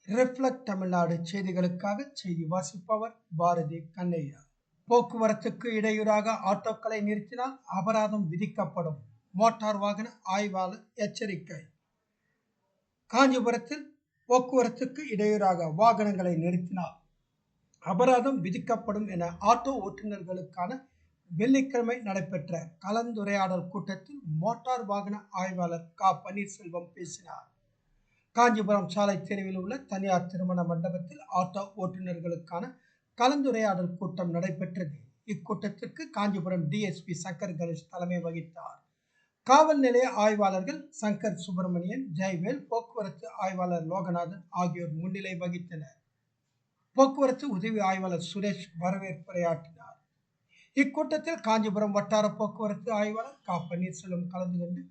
Reflect Tamil Nadu செய்திகளுக்காக செய்தி வாசிப்பவர் பாரதி கண்ணையா. போக்குவரத்துக்கு இடையூறாக ஆட்டோக்களை நிறுத்தினால் அபராதம் விதிக்கப்படும். மோட்டார் வாகன ஆய்வாளர் எச்சரிக்கை. காஞ்சிபுரத்தில் போக்குவரத்துக்கு இடையூறாக வாகனங்களை நிறுத்தினால் அபராதம் விதிக்கப்படும் என ஆட்டோ ஓட்டுநர்களுக்கான வெள்ளிக்கிழமை நடைபெற்ற கலந்துரையாடல் கூட்டத்தில் மோட்டார் வாகன ஆய்வாளர் க பன்னீர்செல்வம் பேசினார். காஞ்சிபுரம் சாலை தெருவில் உள்ள தனியார் திருமண மண்டபத்தில் ஆட்டோ ஓட்டுநர்களுக்கான கலந்துரையாடல் கூட்டம் நடைபெற்றது. இக்கூட்டத்திற்கு காஞ்சிபுரம் டிஎஸ்பி சங்கர் கணேஷ் தலைமை வகித்தார். காவல் நிலைய ஆய்வாளர்கள் சங்கர் சுப்பிரமணியன், ஜெய்வேல், போக்குவரத்து ஆய்வாளர் லோகநாதன் ஆகியோர் முன்னிலை வகித்தனர். போக்குவரத்து உதவி ஆய்வாளர் சுரேஷ் வரவேற்புரையாற்றினார். இக்கூட்டத்தில் காஞ்சிபுரம் வட்டார போக்குவரத்து ஆய்வாளர் க பன்னீர்செல்வம் கலந்து கொண்டு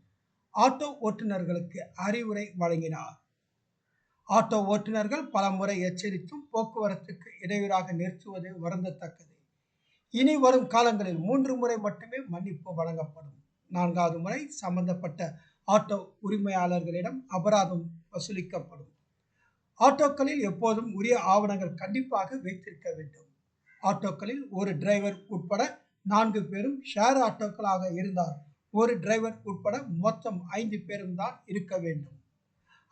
ஆட்டோ ஓட்டுநர்களுக்கு அறிவுரை வழங்கினார். ஆட்டோ ஓட்டுநர்கள் பல முறை எச்சரித்தும் போக்குவரத்துக்கு இடையூறாக நிறுத்துவது வருந்தத்தக்கது. இனி வரும் காலங்களில் 3 முறை மட்டுமே மன்னிப்பு வழங்கப்படும். 4வது முறை சம்பந்தப்பட்ட ஆட்டோ உரிமையாளர்களிடம் அபராதம் வசூலிக்கப்படும். ஆட்டோக்களில் எப்போதும் உரிய ஆவணங்கள் கண்டிப்பாக வைத்திருக்க வேண்டும். ஆட்டோக்களில் ஒரு டிரைவர் உட்பட 4 பேரும், ஷேர் ஆட்டோக்களாக இருந்தால் ஒரு டிரைவர் உட்பட மொத்தம் 5 பேரும் தான் இருக்க வேண்டும்.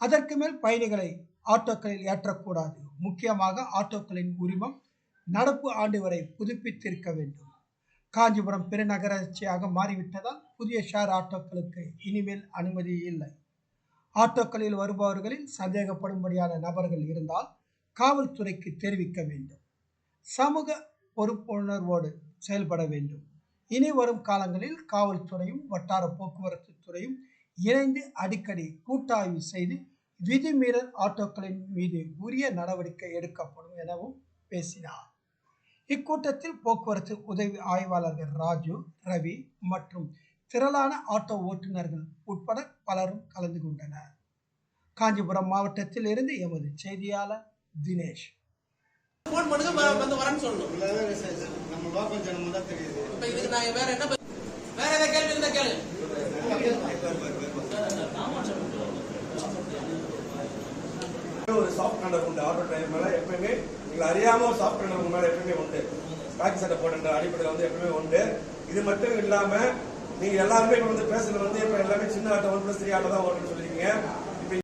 அதற்கு மேல் பயணிகளை ஆட்டோக்களில் ஏற்றக்கூடாது. முக்கியமாக ஆட்டோக்களின் உரிமம் நடப்பு ஆண்டு வரை புதுப்பித்திருக்க வேண்டும். காஞ்சிபுரம் பெருநகராட்சியாக மாறிவிட்டதால் புதிய ஷேர் ஆட்டோக்களுக்கு இனிமேல் அனுமதி இல்லை. ஆட்டோக்களில் வருபவர்களில் சந்தேகப்படும்படியான நபர்கள் இருந்தால் காவல்துறைக்கு தெரிவிக்க வேண்டும். சமூக பொறுப்புணர்வோடு செயல்பட வேண்டும். இனி வரும் காலங்களில் காவல்துறையும் வட்டார போக்குவரத்து துறையும் இணைந்து அடிக்கடி கூட்டாய்வு செய்து விதிமீறல் ஆட்டோக்களின் மீது உரிய நடவடிக்கை எடுக்கப்படும் எனவும் பேசினார். இக்கூட்டத்தில் போக்குவரத்து உதவி ஆய்வாளர்கள் ராஜு, ரவி மற்றும் திரளான ஆட்டோ ஓட்டுநர்கள் உட்பட பலரும் கலந்து கொண்டனர். காஞ்சிபுரம் மாவட்டத்தில் இருந்து எமது செய்தியாளர் தினேஷ். ஒரு சாஃப்ட் கார்னர் உண்டு. ஆட்டோ டிரைவர் மேல எப்பவுமே நீங்க அறியாம ஒரு சாஃப்ட் கார்னர் மேல எப்பவுமே உண்டு. காக்கி சட்டை போட்ட அடிப்படையில் வந்து எப்பவுமே உண்டு. இது மட்டும் இல்லாம நீங்க எல்லாருமே இப்ப வந்து பேசுறது வந்து இப்ப எல்லாமே சின்ன ஆட்டோ 1+3 ஆட்டோ தான் ஓட்டுன்னு சொல்லிருக்கீங்க.